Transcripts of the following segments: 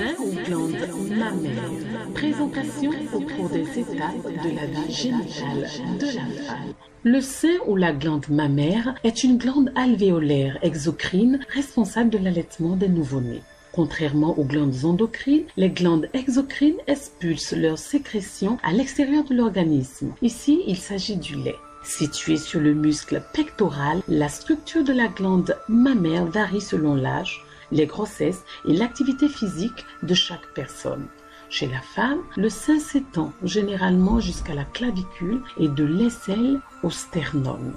sein ou glande mammaire. Présentation au cours des étapes de la vie génitale de la femme. Le sein ou la glande mammaire est une glande alvéolaire exocrine responsable de l'allaitement des nouveau-nés. Contrairement aux glandes endocrines, les glandes exocrines expulsent leurs sécrétions à l'extérieur de l'organisme. Ici, il s'agit du lait. Située sur le muscle pectoral, la structure de la glande mammaire varie selon l'âge, les grossesses et l'activité physique de chaque personne. Chez la femme, le sein s'étend généralement jusqu'à la clavicule et de l'aisselle au sternum.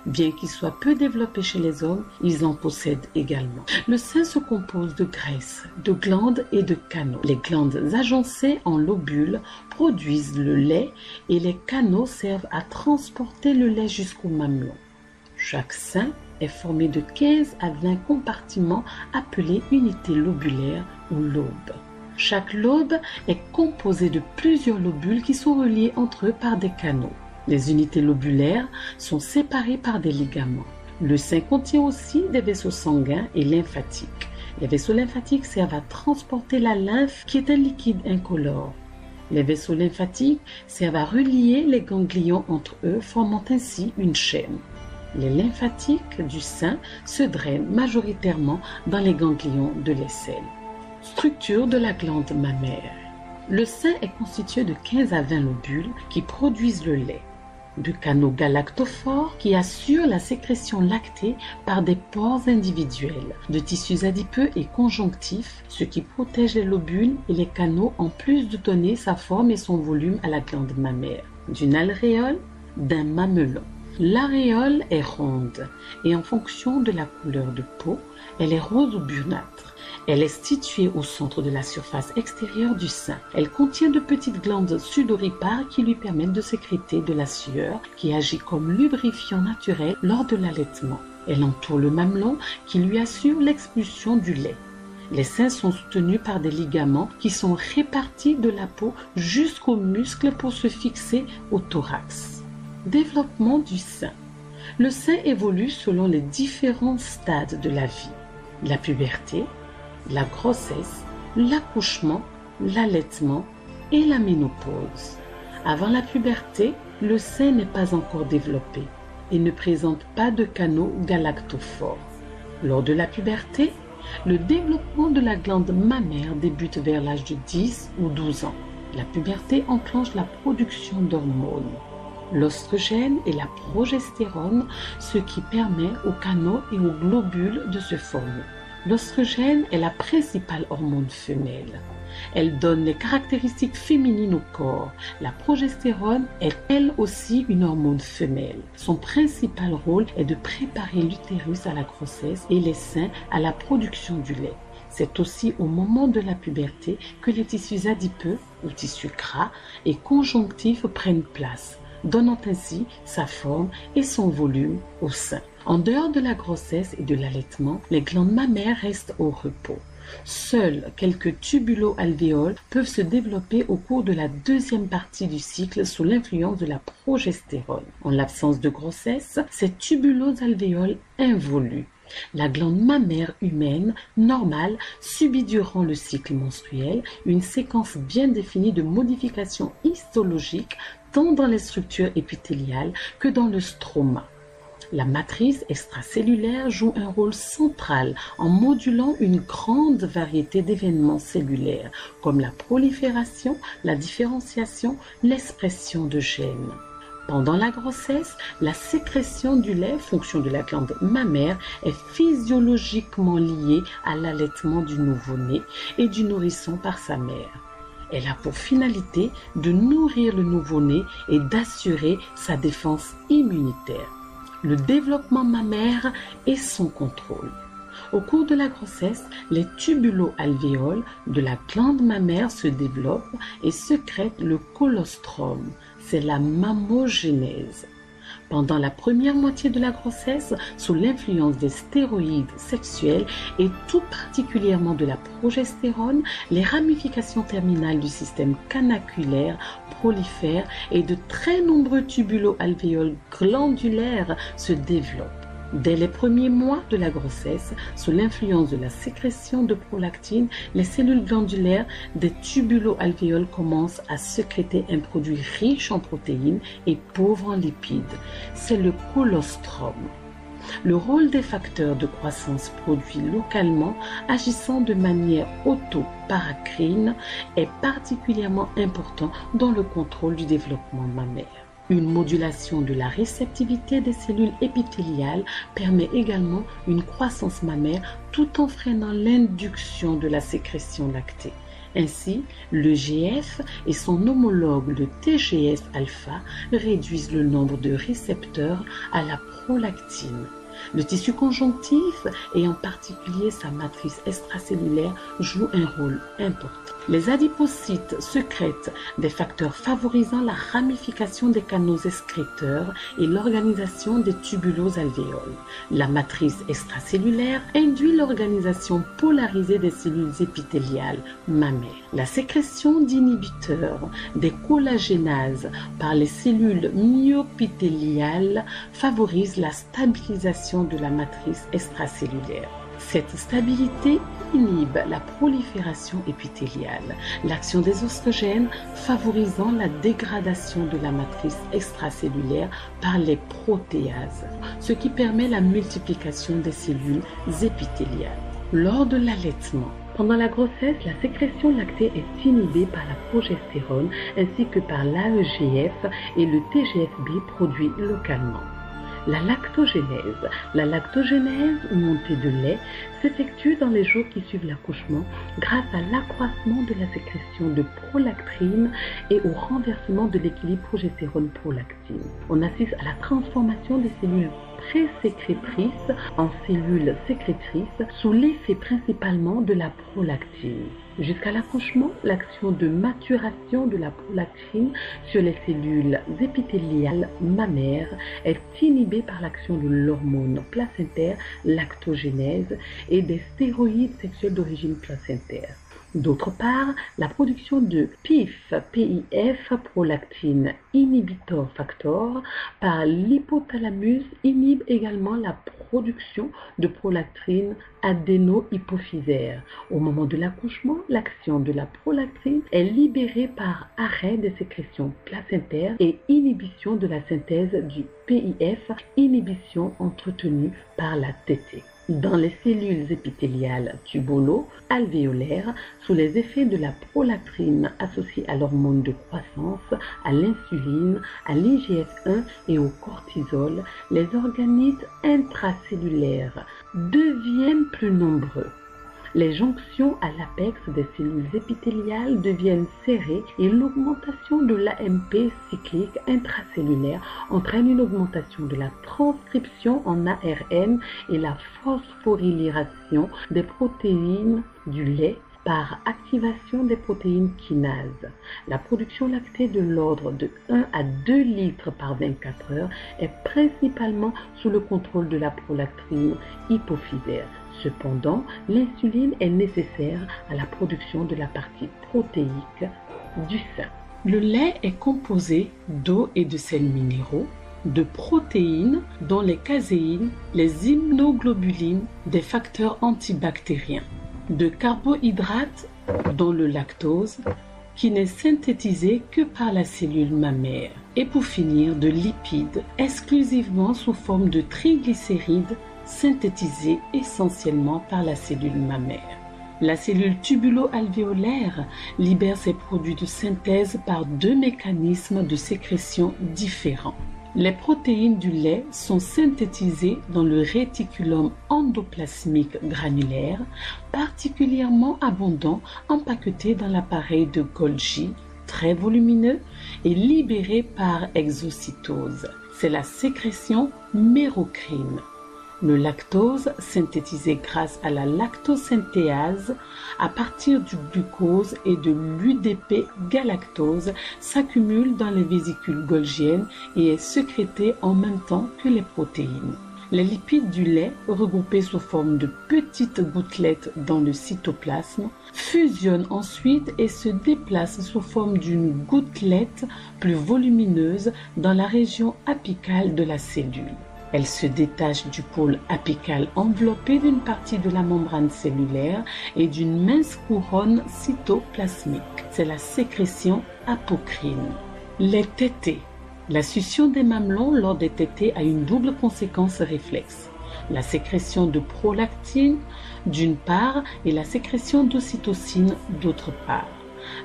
Bien qu'il soit peu développé chez les hommes, ils en possèdent également. Le sein se compose de graisse, de glandes et de canaux. Les glandes agencées en lobules produisent le lait et les canaux servent à transporter le lait jusqu'au mamelon. Chaque sein est formé de 15 à 20 compartiments appelés unités lobulaires ou lobes. Chaque lobe est composé de plusieurs lobules qui sont reliés entre eux par des canaux. Les unités lobulaires sont séparées par des ligaments. Le sein contient aussi des vaisseaux sanguins et lymphatiques. Les vaisseaux lymphatiques servent à transporter la lymphe qui est un liquide incolore. Les vaisseaux lymphatiques servent à relier les ganglions entre eux, formant ainsi une chaîne. Les lymphatiques du sein se drainent majoritairement dans les ganglions de l'aisselle. Structure de la glande mammaire. Le sein est constitué de 15 à 20 lobules qui produisent le lait, de canaux galactophores qui assurent la sécrétion lactée par des pores individuels, de tissus adipeux et conjonctifs, ce qui protège les lobules et les canaux en plus de donner sa forme et son volume à la glande mammaire, d'une alvéole, d'un mamelon. L'aréole est ronde et en fonction de la couleur de peau, elle est rose ou brunâtre. Elle est située au centre de la surface extérieure du sein. Elle contient de petites glandes sudoripares qui lui permettent de sécréter de la sueur qui agit comme lubrifiant naturel lors de l'allaitement. Elle entoure le mamelon qui lui assure l'expulsion du lait. Les seins sont soutenus par des ligaments qui sont répartis de la peau jusqu'aux muscles pour se fixer au thorax. Développement du sein. Le sein évolue selon les différents stades de la vie. La puberté, la grossesse, l'accouchement, l'allaitement et la ménopause. Avant la puberté, le sein n'est pas encore développé et ne présente pas de canaux galactophores. Lors de la puberté, le développement de la glande mammaire débute vers l'âge de 10 ou 12 ans. La puberté enclenche la production d'hormones, l'oestrogène et la progestérone, ce qui permet aux canaux et aux globules de se former. L'oestrogène est la principale hormone femelle. Elle donne les caractéristiques féminines au corps. La progestérone est elle aussi une hormone femelle. Son principal rôle est de préparer l'utérus à la grossesse et les seins à la production du lait. C'est aussi au moment de la puberté que les tissus adipeux ou tissus gras et conjonctifs prennent place, donnant ainsi sa forme et son volume au sein. En dehors de la grossesse et de l'allaitement, les glandes mammaires restent au repos. Seuls quelques tubulo-alvéoles peuvent se développer au cours de la deuxième partie du cycle sous l'influence de la progestérone. En l'absence de grossesse, ces tubulo-alvéoles involuent. La glande mammaire humaine normale subit durant le cycle menstruel une séquence bien définie de modifications histologiques tant dans les structures épithéliales que dans le stroma. La matrice extracellulaire joue un rôle central en modulant une grande variété d'événements cellulaires comme la prolifération, la différenciation, l'expression de gènes. Pendant la grossesse, la sécrétion du lait, fonction de la glande mammaire, est physiologiquement liée à l'allaitement du nouveau-né et du nourrisson par sa mère. Elle a pour finalité de nourrir le nouveau-né et d'assurer sa défense immunitaire. Le développement mammaire et son contrôle. Au cours de la grossesse, les tubulo-alvéoles de la glande mammaire se développent et sécrètent le colostrum. C'est la mammogénèse. Pendant la première moitié de la grossesse, sous l'influence des stéroïdes sexuels et tout particulièrement de la progestérone, les ramifications terminales du système canaculaire prolifèrent et de très nombreux tubulo-alvéoles glandulaires se développent. Dès les premiers mois de la grossesse, sous l'influence de la sécrétion de prolactine, les cellules glandulaires des tubulo-alvéoles commencent à sécréter un produit riche en protéines et pauvre en lipides. C'est le colostrum. Le rôle des facteurs de croissance produits localement, agissant de manière autoparacrine, est particulièrement important dans le contrôle du développement mammaire. Une modulation de la réceptivité des cellules épithéliales permet également une croissance mammaire tout en freinant l'induction de la sécrétion lactée. Ainsi, le GF et son homologue le TGF-alpha réduisent le nombre de récepteurs à la prolactine. Le tissu conjonctif, et en particulier sa matrice extracellulaire, joue un rôle important. Les adipocytes sécrètent des facteurs favorisant la ramification des canaux excréteurs et l'organisation des tubulo-alvéoles. La matrice extracellulaire induit l'organisation polarisée des cellules épithéliales mammaires. La sécrétion d'inhibiteurs des collagénases par les cellules myopithéliales favorise la stabilisation de la matrice extracellulaire. Cette stabilité inhibe la prolifération épithéliale, l'action des oestrogènes favorisant la dégradation de la matrice extracellulaire par les protéases, ce qui permet la multiplication des cellules épithéliales. Lors de l'allaitement, pendant la grossesse, la sécrétion lactée est inhibée par la progestérone ainsi que par l'AEGF et le TGFB produit localement. La lactogénèse ou montée de lait s'effectue dans les jours qui suivent l'accouchement grâce à l'accroissement de la sécrétion de prolactine et au renversement de l'équilibre progestérone-prolactine. On assiste à la transformation des cellules présécrétrices en cellules sécrétrices sous l'effet principalement de la prolactine. Jusqu'à l'accouchement, l'action de maturation de la prolactine sur les cellules épithéliales mammaires est inhibée par l'action de l'hormone placentaire lactogénèse et des stéroïdes sexuels d'origine placentaire. D'autre part, la production de PIF, prolactine inhibitor factor, par l'hypothalamus inhibe également la production de prolactine adéno-hypophysaire. Au moment de l'accouchement, l'action de la prolactine est libérée par arrêt des sécrétions placentaires et inhibition de la synthèse du PIF, inhibition entretenue par la TT. Dans les cellules épithéliales tubulo-alvéolaires, sous les effets de la prolactine associée à l'hormone de croissance, à l'insuline, à l'IGF-1 et au cortisol, les organites intracellulaires deviennent plus nombreux. Les jonctions à l'apex des cellules épithéliales deviennent serrées et l'augmentation de l'AMP cyclique intracellulaire entraîne une augmentation de la transcription en ARN et la phosphorylation des protéines du lait par activation des protéines kinases. La production lactée de l'ordre de 1 à 2 litres par 24 heures est principalement sous le contrôle de la prolactine hypophysaire. Cependant, l'insuline est nécessaire à la production de la partie protéique du sein. Le lait est composé d'eau et de sels minéraux, de protéines dont les caséines, les immunoglobulines, des facteurs antibactériens, de carbohydrates dont le lactose, qui n'est synthétisé que par la cellule mammaire, et pour finir de lipides exclusivement sous forme de triglycérides synthétisés essentiellement par la cellule mammaire. La cellule tubulo-alvéolaire libère ses produits de synthèse par 2 mécanismes de sécrétion différents. Les protéines du lait sont synthétisées dans le réticulum endoplasmique granulaire, particulièrement abondant, empaqueté dans l'appareil de Golgi, très volumineux, et libéré par exocytose. C'est la sécrétion mérocrine. Le lactose, synthétisé grâce à la lactosynthèse à partir du glucose et de l'UDP-galactose, s'accumule dans les vésicules golgiennes et est sécrété en même temps que les protéines. Les lipides du lait, regroupés sous forme de petites gouttelettes dans le cytoplasme, fusionnent ensuite et se déplacent sous forme d'une gouttelette plus volumineuse dans la région apicale de la cellule. Elle se détache du pôle apical enveloppé d'une partie de la membrane cellulaire et d'une mince couronne cytoplasmique. C'est la sécrétion apocrine. Les tétés. La succion des mamelons lors des tétés a une double conséquence réflexe. La sécrétion de prolactine d'une part et la sécrétion d'ocytocine d'autre part.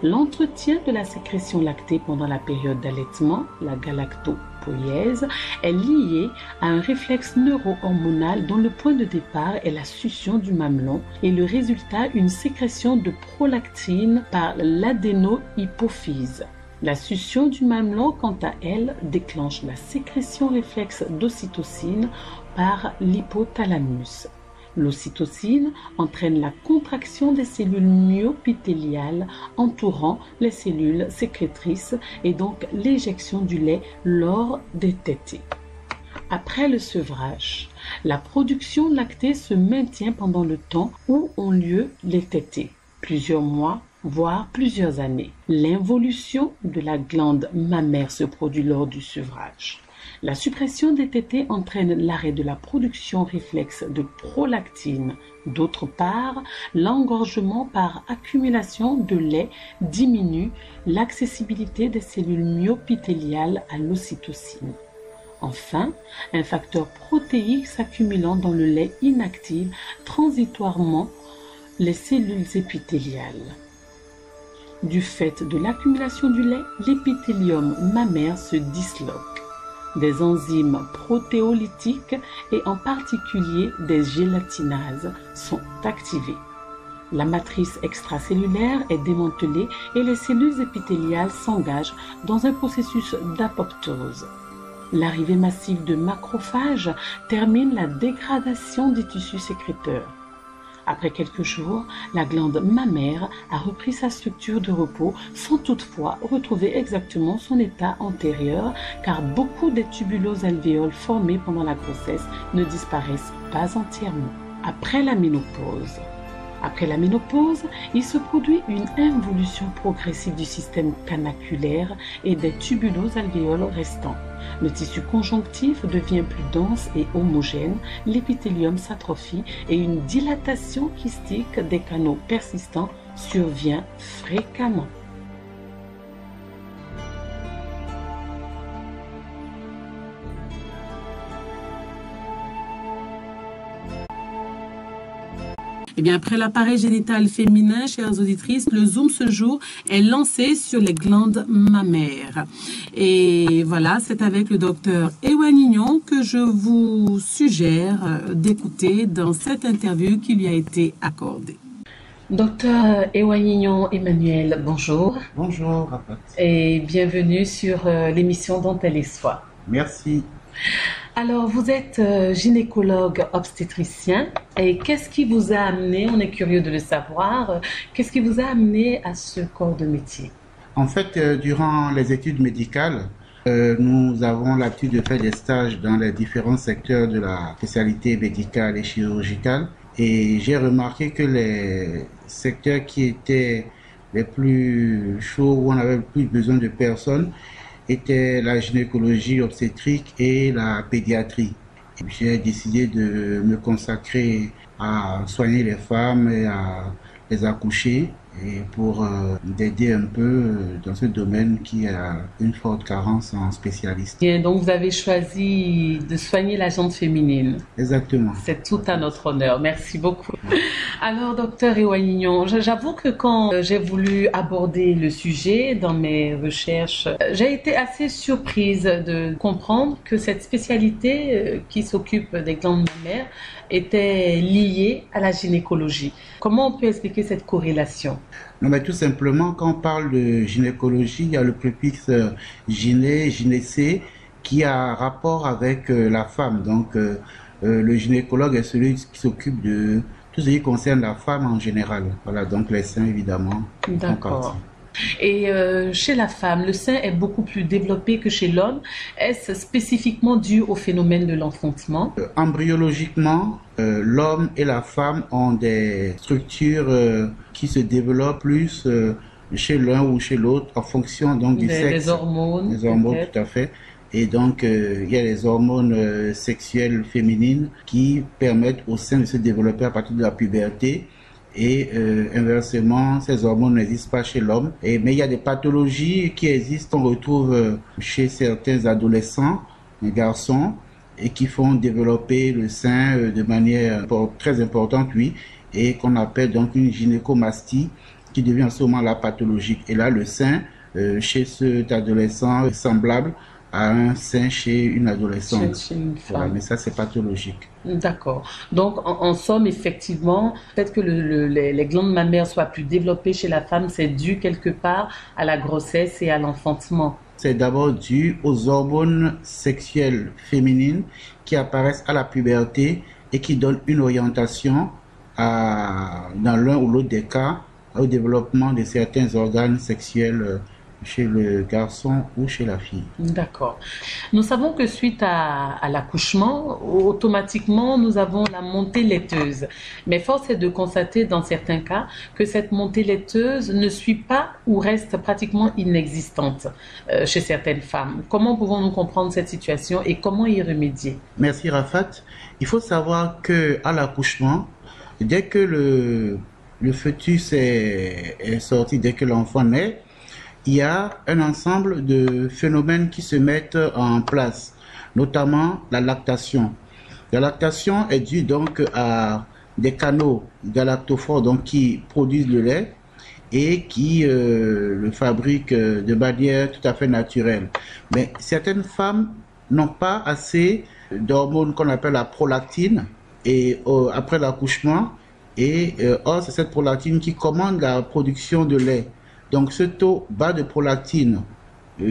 L'entretien de la sécrétion lactée pendant la période d'allaitement, la galactopoïèse, est lié à un réflexe neuro-hormonal dont le point de départ est la succion du mamelon et le résultat une sécrétion de prolactine par l'adénohypophyse. La succion du mamelon, quant à elle, déclenche la sécrétion réflexe d'ocytocine par l'hypothalamus. L'ocytocine entraîne la contraction des cellules myopithéliales entourant les cellules sécrétrices et donc l'éjection du lait lors des tétés. Après le sevrage, la production lactée se maintient pendant le temps où ont lieu les tétés, plusieurs mois, voire plusieurs années. L'involution de la glande mammaire se produit lors du sevrage. La suppression des tétés entraîne l'arrêt de la production réflexe de prolactine. D'autre part, l'engorgement par accumulation de lait diminue l'accessibilité des cellules myopithéliales à l'ocytocine. Enfin, un facteur protéique s'accumulant dans le lait inactive transitoirement les cellules épithéliales. Du fait de l'accumulation du lait, l'épithélium mammaire se disloque. Des enzymes protéolytiques et en particulier des gélatinases sont activées. La matrice extracellulaire est démantelée et les cellules épithéliales s'engagent dans un processus d'apoptose. L'arrivée massive de macrophages termine la dégradation des tissus sécréteurs. Après quelques jours, la glande mammaire a repris sa structure de repos sans toutefois retrouver exactement son état antérieur car beaucoup des tubuloalvéoles formés pendant la grossesse ne disparaissent pas entièrement. Après la ménopause, il se produit une involution progressive du système canaculaire et des tubuloalvéoles restants. Le tissu conjonctif devient plus dense et homogène, l'épithélium s'atrophie et une dilatation kystique des canaux persistants survient fréquemment. Eh bien, après l'appareil génital féminin, chères auditrices, le Zoom ce jour est lancé sur les glandes mammaires. Et voilà, c'est avec le docteur Ewa Nignon que je vous suggère d'écouter dans cette interview qui lui a été accordée. Docteur Ewa Nignon Emmanuel, bonjour. Bonjour, Rapat. Et bienvenue sur l'émission Dont elle est soi. Merci. Alors, vous êtes gynécologue obstétricien et qu'est-ce qui vous a amené, on est curieux de le savoir, qu'est-ce qui vous a amené à ce corps de métier? En fait, durant les études médicales, nous avons l'habitude de faire des stages dans les différents secteurs de la spécialité médicale et chirurgicale et j'ai remarqué que les secteurs qui étaient les plus chauds, où on avait le plus besoin de personnes, était la gynécologie obstétrique et la pédiatrie. J'ai décidé de me consacrer à soigner les femmes et à les accoucher et pour d'aider un peu dans ce domaine qui a une forte carence en spécialistes. Bien, donc vous avez choisi de soigner la jante féminine. Exactement. C'est tout à notre honneur. Merci beaucoup. Alors, docteur Ewa Nignon, j'avoue que quand j'ai voulu aborder le sujet dans mes recherches, j'ai été assez surprise de comprendre que cette spécialité qui s'occupe des glandes mammaires était liée à la gynécologie. Comment on peut expliquer cette corrélation? Non, mais tout simplement, quand on parle de gynécologie, il y a le préfixe gyné, gynécée, qui a rapport avec la femme. Donc, le gynécologue est celui qui s'occupe de tout ce qui concerne la femme en général. Voilà, donc les seins, évidemment. D'accord. Et chez la femme, le sein est beaucoup plus développé que chez l'homme. Est-ce spécifiquement dû au phénomène de l'enfantement? Embryologiquement, l'homme et la femme ont des structures qui se développent plus chez l'un ou chez l'autre en fonction donc du sexe. Les hormones. Les hormones, tout à fait. Et donc, il y a les hormones sexuelles féminines qui permettent au sein de se développer à partir de la puberté. Et inversement, ces hormones n'existent pas chez l'homme. Mais il y a des pathologies qui existent, on retrouve chez certains adolescents, garçons, et qui font développer le sein de manière très importante, oui, et qu'on appelle donc une gynécomastie, qui devient en ce moment la pathologique. Et là, le sein, chez cet adolescent, est semblable à un sein chez une adolescente. Chez une femme. Voilà, mais ça, c'est pathologique. D'accord. Donc, en somme, effectivement, le fait que les glandes mammaires soient plus développées chez la femme, c'est dû quelque part à la grossesse et à l'enfantement. C'est d'abord dû aux hormones sexuelles féminines qui apparaissent à la puberté et qui donnent une orientation dans l'un ou l'autre des cas au développement de certains organes sexuels chez le garçon ou chez la fille. D'accord. Nous savons que suite à l'accouchement, automatiquement, nous avons la montée laiteuse. Mais force est de constater dans certains cas que cette montée laiteuse ne suit pas ou reste pratiquement inexistante chez certaines femmes. Comment pouvons-nous comprendre cette situation et comment y remédier? Merci Rafat. Il faut savoir qu'à l'accouchement, dès que le fœtus est sorti, dès que l'enfant naît, il y a un ensemble de phénomènes qui se mettent en place, notamment la lactation. La lactation est due donc à des canaux galactophores donc, qui produisent le lait et qui le fabriquent de manière tout à fait naturelle. Mais certaines femmes n'ont pas assez d'hormones qu'on appelle la prolactine et après l'accouchement, or c'est cette prolactine qui commande la production de lait. Donc ce taux bas de prolactine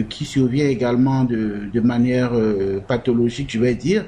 qui survient également de manière pathologique, je vais dire,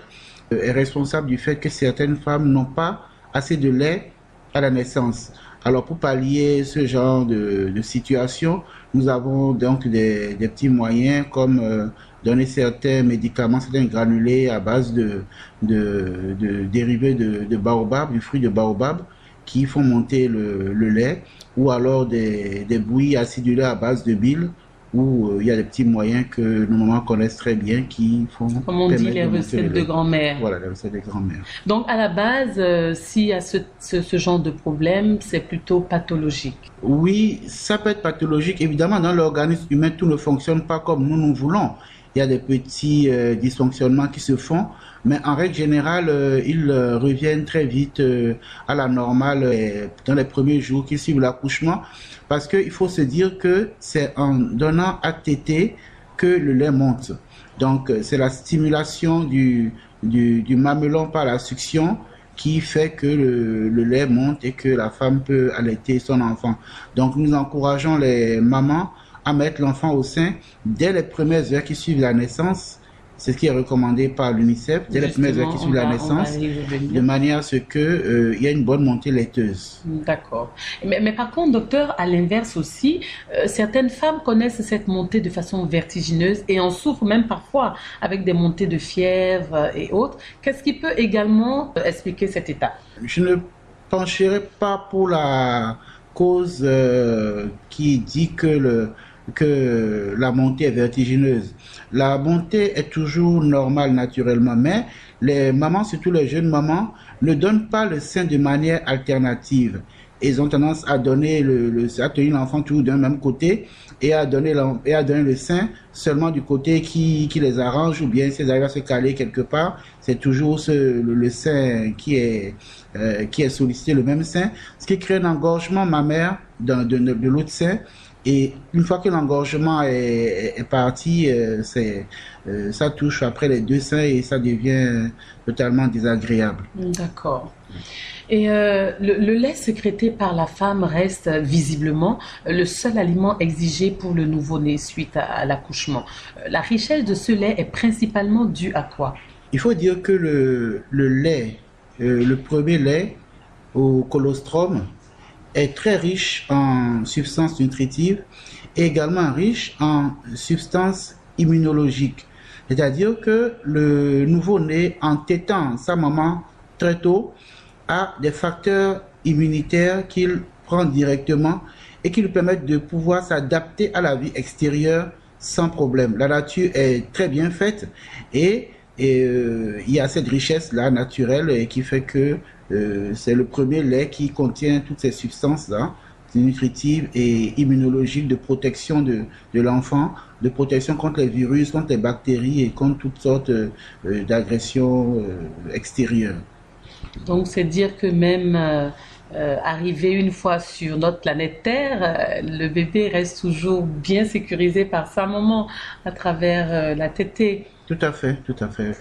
est responsable du fait que certaines femmes n'ont pas assez de lait à la naissance. Alors pour pallier ce genre de situation, nous avons donc des petits moyens comme donner certains médicaments, certains granulés à base de dérivés de baobab, du fruit de baobab, qui font monter le lait, ou alors des bouillies acidulées à base de bile, où il y a des petits moyens que nos mamans connaissent très bien qui font... Comme on dit, les recettes de grand-mère. Voilà, les recettes de grand-mère. Donc à la base, s'il y a ce genre de problème, c'est plutôt pathologique. Oui, ça peut être pathologique. Évidemment, dans l'organisme humain, tout ne fonctionne pas comme nous voulons. Il y a des petits dysfonctionnements qui se font, mais en règle générale, ils reviennent très vite à la normale dans les premiers jours qui suivent l'accouchement, parce qu'il faut se dire que c'est en donnant à téter que le lait monte. Donc, c'est la stimulation du mamelon par la succion qui fait que le lait monte et que la femme peut allaiter son enfant. Donc, nous encourageons les mamans à mettre l'enfant au sein dès les premières heures qui suivent la naissance. C'est ce qui est recommandé par l'UNICEF, dès les premières heures qui suivent la naissance, de manière à ce qu'il y ait une bonne montée laiteuse. D'accord. Mais par contre, docteur, à l'inverse aussi, certaines femmes connaissent cette montée de façon vertigineuse et en souffrent même parfois avec des montées de fièvre et autres. Qu'est-ce qui peut également expliquer cet état? Je ne pencherai pas pour la cause qui dit que la montée est vertigineuse. La montée est toujours normale naturellement, mais les mamans, surtout les jeunes mamans, ne donnent pas le sein de manière alternative. Ils ont tendance à donner à tenir l'enfant toujours d'un même côté et à donner le sein seulement du côté qui les arrange, ou bien s'ils arrivent à se caler quelque part, c'est toujours le sein qui est sollicité, le même sein, ce qui crée un engorgement mammaire de l'autre sein. Et une fois que l'engorgement est parti, ça touche après les deux seins et ça devient totalement désagréable. D'accord. Et le lait sécrété par la femme reste visiblement le seul aliment exigé pour le nouveau-né suite à l'accouchement. La richesse de ce lait est principalement due à quoi? Il faut dire que le lait, le premier lait au colostrum, est très riche en substances nutritives et également riche en substances immunologiques. C'est-à-dire que le nouveau-né, en tétant sa maman très tôt, a des facteurs immunitaires qu'il prend directement et qui lui permettent de pouvoir s'adapter à la vie extérieure sans problème. La nature est très bien faite et il y a cette richesse-là naturelle et qui fait que c'est le premier lait qui contient toutes ces substances-là, nutritives et immunologiques de protection de l'enfant, de protection contre les virus, contre les bactéries et contre toutes sortes d'agressions extérieures. Donc, c'est dire que même arrivé une fois sur notre planète Terre, le bébé reste toujours bien sécurisé par sa maman à travers la tétée. Tout à fait, tout à fait.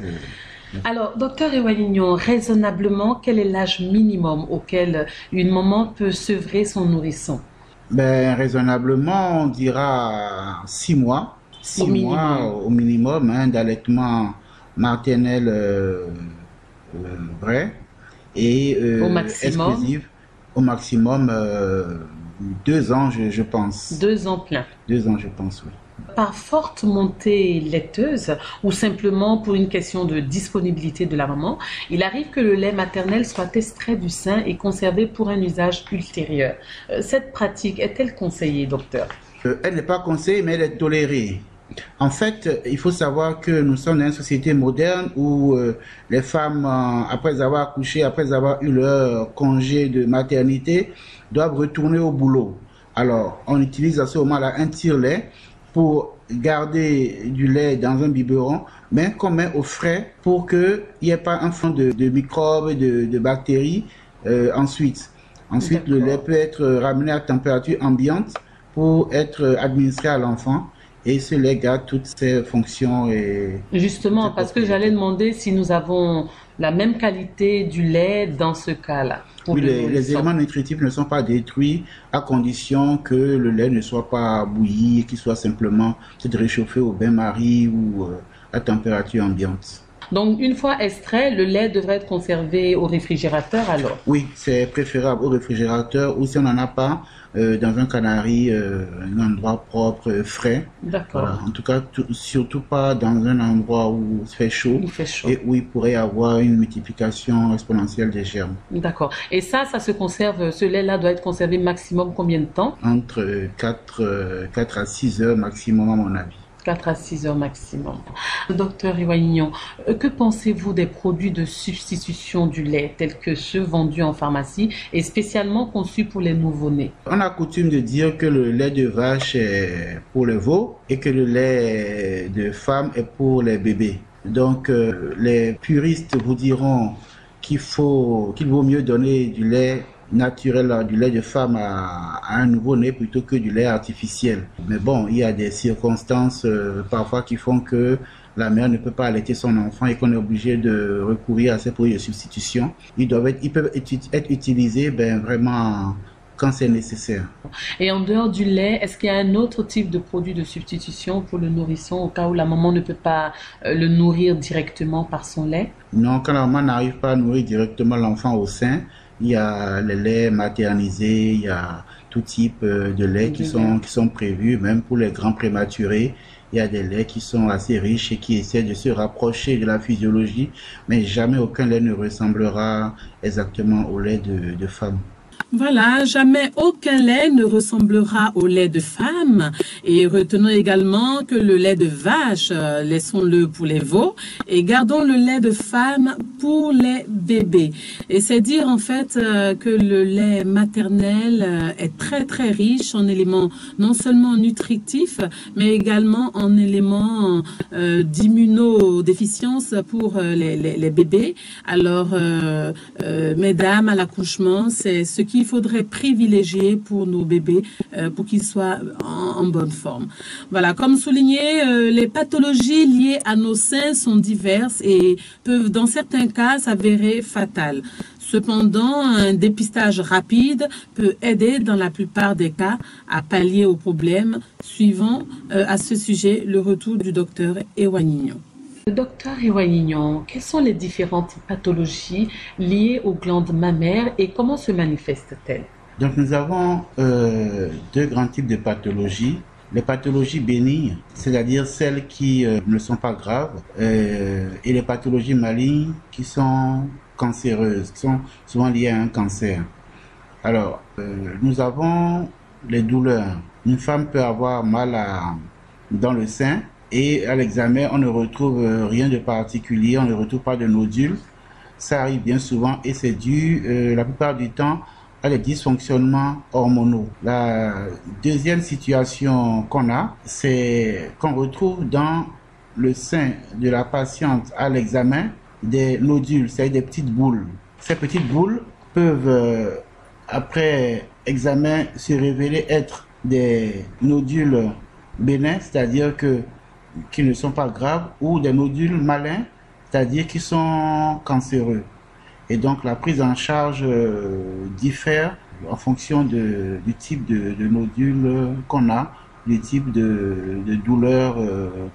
Alors, docteur Ewanignon, raisonnablement, quel est l'âge minimum auquel une maman peut sevrer son nourrisson? Ben, raisonnablement, on dira 6 mois. 6 mois au minimum hein, d'allaitement maternel vrai et au maximum. exclusif. Au maximum 2 ans, je pense. 2 ans plein. 2 ans, je pense, oui. Par forte montée laiteuse ou simplement pour une question de disponibilité de la maman, il arrive que le lait maternel soit extrait du sein et conservé pour un usage ultérieur. Cette pratique est-elle conseillée, docteur? Elle n'est pas conseillée, mais elle est tolérée. En fait, il faut savoir que nous sommes dans une société moderne où les femmes, après avoir accouché, après avoir eu leur congé de maternité, doivent retourner au boulot. Alors, on utilise à ce moment-là un tire-lait pour garder du lait dans un biberon, mais qu'on met au frais pour qu'il n'y ait pas un fond de microbes, de bactéries ensuite. Ensuite, le lait peut être ramené à température ambiante pour être administré à l'enfant. Et ce lait garde toutes ses fonctions. Justement, parce que j'allais demander si nous avons la même qualité du lait dans ce cas-là. Oui, les éléments nutritifs ne sont pas détruits à condition que le lait ne soit pas bouilli, qu'il soit simplement réchauffé au bain-marie ou à température ambiante. Donc, une fois extrait, le lait devrait être conservé au réfrigérateur alors? Oui, c'est préférable au réfrigérateur ou si on n'en a pas, dans un canari, un endroit propre, frais. D'accord. Voilà. En tout cas, surtout pas dans un endroit où il fait chaud et où il pourrait y avoir une multiplication exponentielle des germes. D'accord. Et ça se conserve, ce lait-là doit être conservé maximum combien de temps? Entre 4 à 6 heures maximum à mon avis. 4 à 6 heures maximum. Docteur Ewanignon, que pensez-vous des produits de substitution du lait tels que ceux vendus en pharmacie et spécialement conçus pour les nouveau-nés? On a coutume de dire que le lait de vache est pour les veaux et que le lait de femme est pour les bébés. Donc les puristes vous diront qu'il vaut mieux donner du lait naturel, du lait de femme à un nouveau-né plutôt que du lait artificiel. Mais bon, il y a des circonstances parfois qui font que la mère ne peut pas allaiter son enfant et qu'on est obligé de recourir à ces produits de substitution. Ils peuvent être utilisés vraiment quand c'est nécessaire. Et en dehors du lait, est-ce qu'il y a un autre type de produit de substitution pour le nourrisson au cas où la maman ne peut pas le nourrir directement par son lait? Non, quand la maman n'arrive pas à nourrir directement l'enfant au sein, il y a les laits maternisés, il y a tout type de laits qui sont prévus, même pour les grands prématurés. Il y a des laits qui sont assez riches et qui essaient de se rapprocher de la physiologie, mais jamais aucun lait ne ressemblera exactement au lait de femme. Voilà, jamais aucun lait ne ressemblera au lait de femme. Et retenons également que le lait de vache, laissons-le pour les veaux et gardons le lait de femme pour les bébés. Et c'est dire en fait que le lait maternel est très très riche en éléments non seulement nutritifs, mais également en éléments d'immunodéficience pour les bébés. Alors, mesdames, à l'accouchement, c'est ce qu'il faudrait privilégier pour nos bébés pour qu'ils soient en bonne forme. Voilà, comme souligné, les pathologies liées à nos seins sont diverses et peuvent dans certains cas s'avérer fatales. Cependant, un dépistage rapide peut aider dans la plupart des cas à pallier aux problèmes. Suivant à ce sujet le retour du docteur Ewanignon. Docteur Ewanignon, quelles sont les différentes pathologies liées aux glandes mammaires et comment se manifestent-elles? Donc nous avons 2 grands types de pathologies. Les pathologies bénignes, c'est-à-dire celles qui ne sont pas graves, et les pathologies malignes qui sont cancéreuses, qui sont souvent liées à un cancer. Alors, nous avons les douleurs. Une femme peut avoir mal dans le sein et à l'examen, on ne retrouve rien de particulier, on ne retrouve pas de nodules. Ça arrive bien souvent et c'est dû la plupart du temps à des dysfonctionnements hormonaux. La deuxième situation qu'on a, c'est qu'on retrouve dans le sein de la patiente à l'examen des nodules, c'est-à-dire des petites boules. Ces petites boules peuvent, après examen, se révéler être des nodules bénins, c'est-à-dire qui ne sont pas graves, ou des nodules malins, c'est-à-dire qui sont cancéreux. Et donc la prise en charge diffère en fonction du type de nodule qu'on a, du type de douleur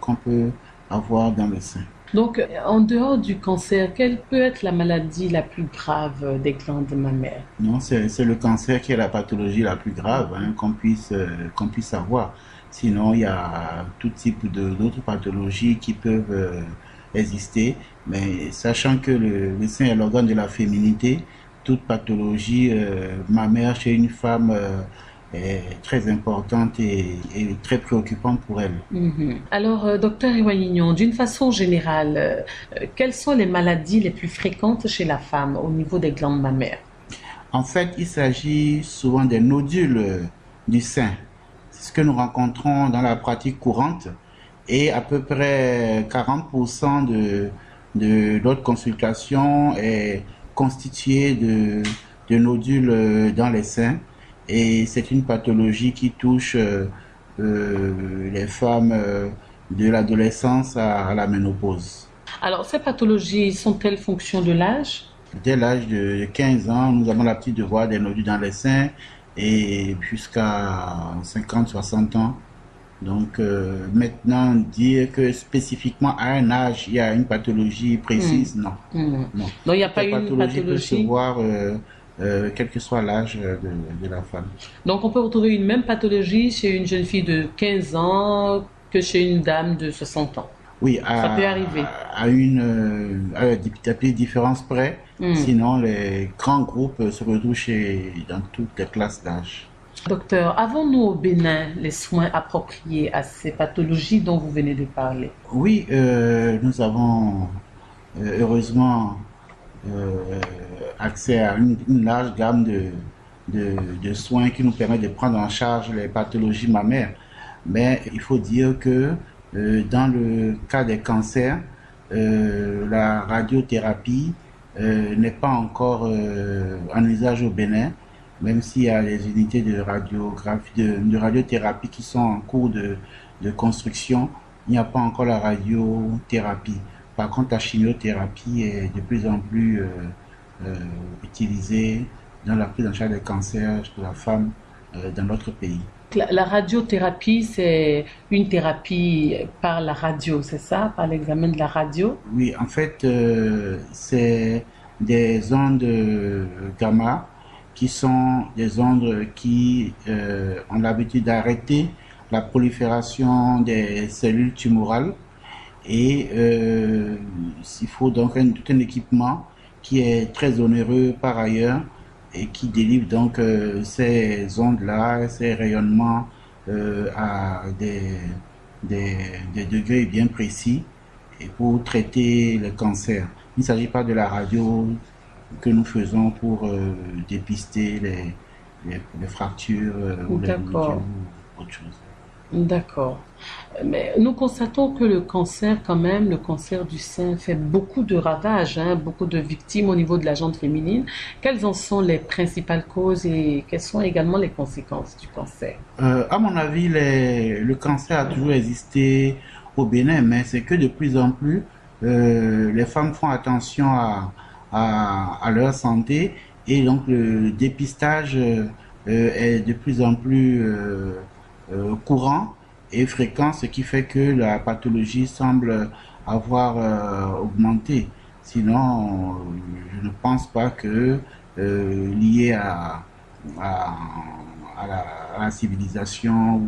qu'on peut avoir dans le sein. Donc, en dehors du cancer, quelle peut être la maladie la plus grave des glandes mammaires? Non, c'est le cancer qui est la pathologie la plus grave qu'on puisse avoir. Sinon, il y a tout type d'autres pathologies qui peuvent exister. Mais sachant que le sein est l'organe de la féminité, toute pathologie mammaire chez une femme est très importante et très préoccupante pour elle. Alors, docteur Ewanignon, d'une façon générale, quelles sont les maladies les plus fréquentes chez la femme au niveau des glandes mammaires? En fait, il s'agit souvent des nodules du sein. C'est ce que nous rencontrons dans la pratique courante et à peu près 40% de notre consultation est constituée de nodules dans les seins. Et c'est une pathologie qui touche les femmes de l'adolescence à la ménopause. Alors, ces pathologies sont-elles fonction de l'âge? Dès l'âge de 15 ans, nous avons l'habitude de voir des nodules dans les seins et jusqu'à 50-60 ans. Donc maintenant, dire que spécifiquement à un âge, il y a une pathologie précise, non. Non. Donc, il n'y a pas une pathologie peut se voir quel que soit l'âge de la femme. Donc, on peut retrouver une même pathologie chez une jeune fille de 15 ans que chez une dame de 60 ans. Oui, ça peut arriver. À des différences près. Sinon, les grands groupes se retrouvent dans toutes les classes d'âge. Docteur, avons-nous au Bénin les soins appropriés à ces pathologies dont vous venez de parler? Oui, nous avons heureusement accès à une large gamme de soins qui nous permettent de prendre en charge les pathologies mammaires. Mais il faut dire que dans le cas des cancers, la radiothérapie n'est pas encore en usage au Bénin, même s'il y a des unités de radiothérapie qui sont en cours de construction, il n'y a pas encore la radiothérapie. Par contre, la chimiothérapie est de plus en plus utilisée dans la prise en charge des cancers de la femme dans notre pays. La radiothérapie, c'est une thérapie par la radio, c'est ça? Par l'examen de la radio? Oui, en fait, c'est des ondes gamma qui sont des ondes qui ont l'habitude d'arrêter la prolifération des cellules tumorales. Et il faut donc tout un équipement qui est très onéreux par ailleurs et qui délivre donc ces ondes-là, ces rayonnements à des degrés bien précis et pour traiter les cancers. Il ne s'agit pas de la radio que nous faisons pour dépister les fractures ou les molécules ou autre chose. D'accord. Mais nous constatons que le cancer, quand même, le cancer du sein fait beaucoup de ravages, beaucoup de victimes au niveau de la jante féminine. Quelles en sont les principales causes et quelles sont également les conséquences du cancer? À mon avis, le cancer a toujours existé au Bénin, mais c'est que de plus en plus, les femmes font attention à leur santé et donc le dépistage est de plus en plus courant et fréquent, ce qui fait que la pathologie semble avoir augmenté. Sinon, je ne pense pas que lié à la civilisation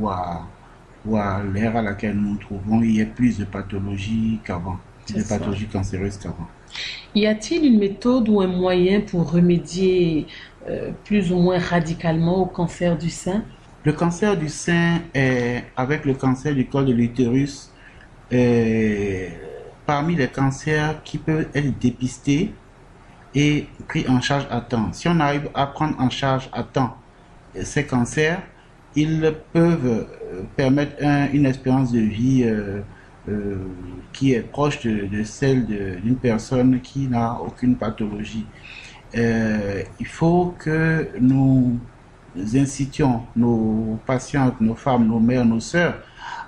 ou à l'ère à laquelle nous nous trouvons, il y ait plus de pathologies qu'avant, de pathologies cancéreuses qu'avant. Y a-t-il une méthode ou un moyen pour remédier plus ou moins radicalement au cancer du sein? Le cancer du sein, avec le cancer du col de l'utérus, est parmi les cancers qui peuvent être dépistés et pris en charge à temps. Si on arrive à prendre en charge à temps ces cancers, ils peuvent permettre une espérance de vie qui est proche de celle d'une personne qui n'a aucune pathologie. Il faut que nous incitions nos patientes, nos femmes, nos mères, nos sœurs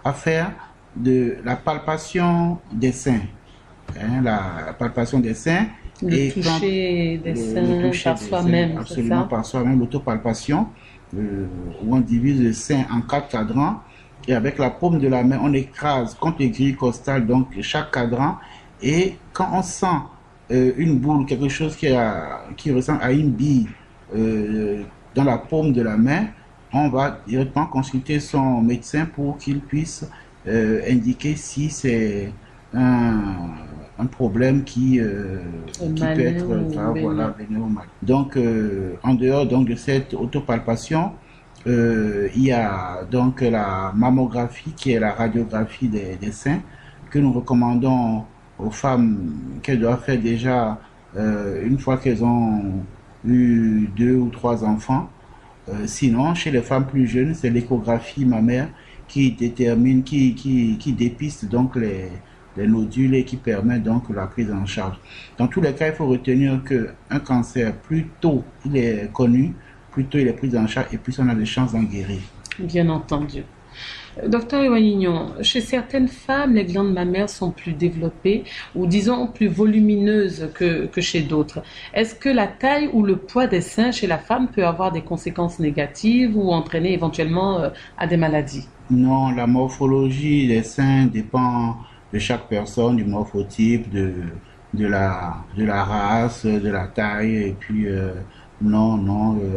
à faire de la palpation des seins. La palpation des seins. Le toucher des seins par soi-même, absolument, par soi-même, l'autopalpation, où on divise le sein en 4 cadrans, et avec la paume de la main, on écrase contre les grilles costales, donc chaque cadran, et quand on sent une boule, quelque chose qui ressemble à une bille dans la paume de la main, on va directement consulter son médecin pour qu'il puisse indiquer si c'est un problème qui peut être grave, voilà, bénin ou mal. Donc, en dehors donc, de cette autopalpation, il y a donc la mammographie qui est la radiographie des seins que nous recommandons aux femmes qu'elles doivent faire déjà une fois qu'elles ont eu 2 ou 3 enfants. Sinon, chez les femmes plus jeunes, c'est l'échographie mammaire qui détermine, qui dépiste donc les nodules et qui permet donc la prise en charge. Dans tous les cas, il faut retenir qu'un cancer, plus tôt il est connu, plus tôt il est pris en charge et plus on a de chances d'en guérir. Bien entendu. Docteur Ewanignon, chez certaines femmes, les glandes mammaires sont plus développées ou disons plus volumineuses que chez d'autres. Est-ce que la taille ou le poids des seins chez la femme peut avoir des conséquences négatives ou entraîner éventuellement à des maladies? Non, la morphologie des seins dépend de chaque personne, du morphotype, de la race, de la taille, et puis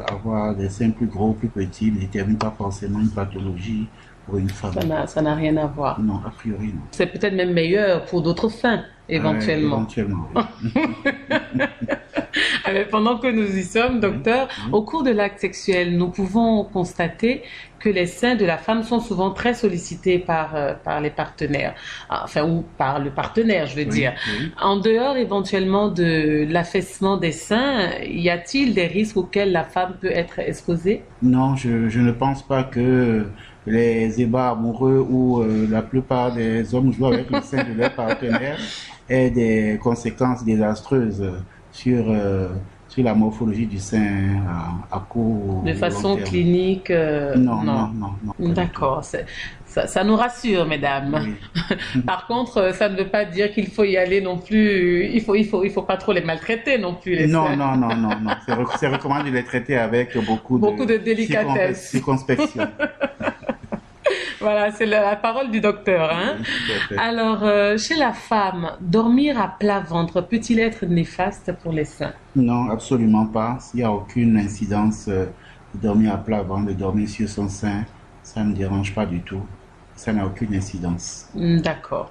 avoir des seins plus gros, plus petits ne détermine pas forcément une pathologie pour une femme. Ça n'a rien à voir. Non, a priori non. C'est peut-être même meilleur pour d'autres fins, éventuellement. Éventuellement, oui. Alors, pendant que nous y sommes, docteur, au cours de l'acte sexuel, nous pouvons constater que les seins de la femme sont souvent très sollicités par les partenaires, enfin, ou par le partenaire, je veux dire. Oui. En dehors éventuellement de l'affaissement des seins, y a-t-il des risques auxquels la femme peut être exposée? Non, je ne pense pas que les ébats amoureux ou la plupart des hommes jouent avec le sein de leur partenaire aient des conséquences désastreuses sur la morphologie du sein à court. De façon clinique non. D'accord. Ça nous rassure, mesdames. Oui. Par contre, ça ne veut pas dire qu'il faut y aller non plus. Il faut pas trop les maltraiter non plus. Les non. C'est recommandé de les traiter avec beaucoup de délicatesse, circonspection. Voilà, c'est la parole du docteur. Hein? Oui, alors, chez la femme, dormir à plat ventre peut-il être néfaste pour les seins? Non, absolument pas. Il n'y a aucune incidence de dormir à plat ventre, de dormir sur son sein. Ça ne dérange pas du tout. Ça n'a aucune incidence. D'accord.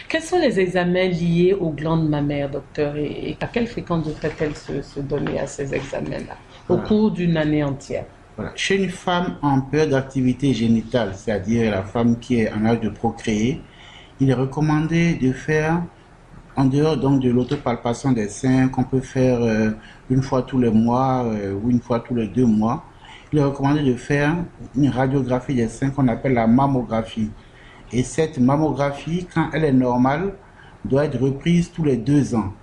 Quels sont les examens liés aux glandes mammaires, docteur, et à quelle fréquence devrait-elle se donner à ces examens-là au cours d'une année entière? Voilà. Chez une femme en période d'activité génitale, c'est-à-dire la femme qui est en âge de procréer, il est recommandé de faire, en dehors donc de l'autopalpation des seins qu'on peut faire une fois tous les mois ou une fois tous les 2 mois, il est recommandé de faire une radiographie des seins qu'on appelle la mammographie. Et cette mammographie, quand elle est normale, doit être reprise tous les 2 ans.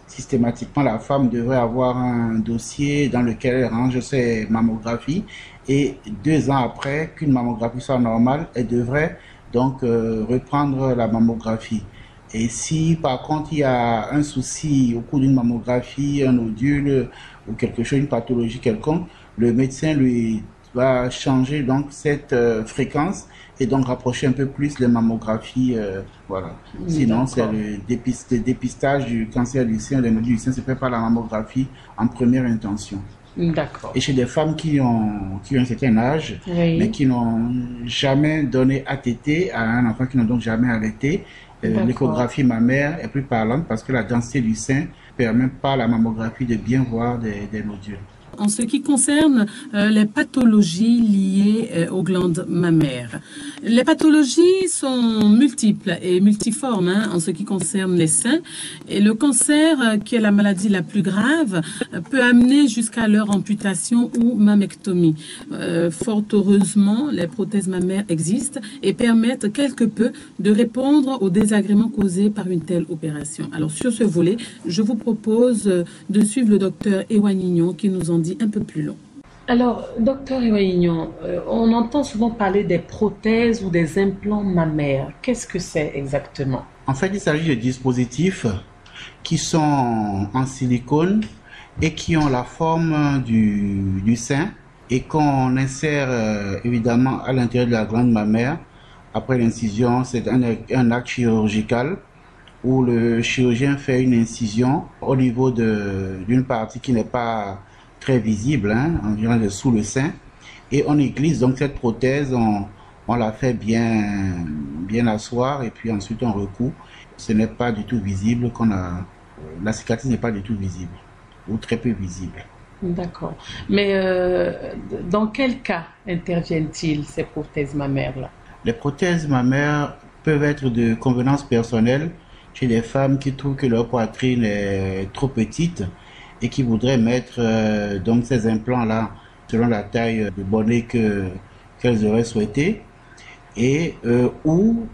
Systématiquement, la femme devrait avoir un dossier dans lequel elle range ses mammographies et 2 ans après qu'une mammographie soit normale, elle devrait donc reprendre la mammographie. Et si par contre il y a un souci au cours d'une mammographie, un nodule ou quelque chose, une pathologie quelconque, le médecin lui va changer donc cette fréquence et donc rapprocher un peu plus les mammographies. Voilà. Sinon, c'est le dépistage du cancer du sein, des nodules du sein se fait par la mammographie en première intention. D'accord. Et chez des femmes qui ont un certain âge, oui, mais qui n'ont jamais donné ATT à un enfant, qui n'ont donc jamais allaité, l'échographie mammaire est plus parlante parce que la densité du sein permet par la mammographie de bien voir des nodules. En ce qui concerne les pathologies liées aux glandes mammaires. Les pathologies sont multiples et multiformes en ce qui concerne les seins. Et le cancer, qui est la maladie la plus grave, peut amener jusqu'à leur amputation ou mammectomie. Fort heureusement, les prothèses mammaires existent et permettent quelque peu de répondre aux désagréments causés par une telle opération. Alors sur ce volet, je vous propose de suivre le docteur Ewa Nignon qui nous en dit un peu plus long. Alors, docteur Ewa, on entend souvent parler des prothèses ou des implants mammaires. Qu'est-ce que c'est exactement? En fait, il s'agit de dispositifs qui sont en silicone et qui ont la forme du sein et qu'on insère évidemment à l'intérieur de la glande mammaire. Après l'incision, c'est un acte chirurgical où le chirurgien fait une incision au niveau d'une partie qui n'est pas très visible, environ sous le sein, et on y glisse donc cette prothèse, on la fait bien asseoir et puis ensuite on recoud. Ce n'est pas du tout visible, la cicatrice n'est pas du tout visible ou très peu visible. D'accord. Mais dans quel cas interviennent-ils ces prothèses mammaires-là? Les prothèses mammaires peuvent être de convenance personnelle chez des femmes qui trouvent que leur poitrine est trop petite et qui voudraient mettre donc ces implants-là selon la taille de bonnet qu'elles auraient souhaité, et ou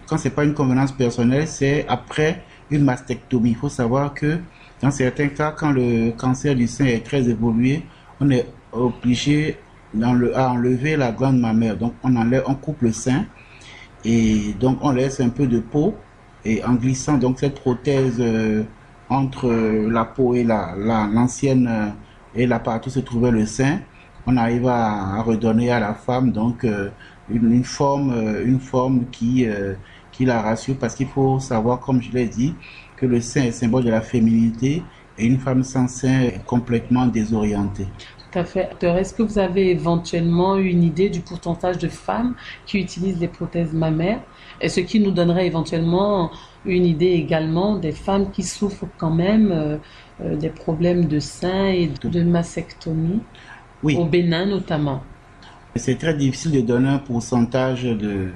quand c'est pas une convenance personnelle, c'est après une mastectomie. Il faut savoir que dans certains cas, quand le cancer du sein est très évolué, on est obligé à enlever la glande mammaire. Donc on coupe le sein et donc on laisse un peu de peau, et en glissant donc cette prothèse entre la peau et l'ancienne et la partie où se trouvait le sein, on arrive à redonner à la femme donc une forme qui la rassure, parce qu'il faut savoir, comme je l'ai dit, que le sein est symbole de la féminité et une femme sans sein est complètement désorientée. Tout à fait. Est-ce que vous avez éventuellement une idée du pourcentage de femmes qui utilisent les prothèses mammaires, et ce qui nous donnerait éventuellement une idée également des femmes qui souffrent quand même des problèmes de sein et de mastectomie, oui, au Bénin notamment? C'est très difficile de donner un pourcentage de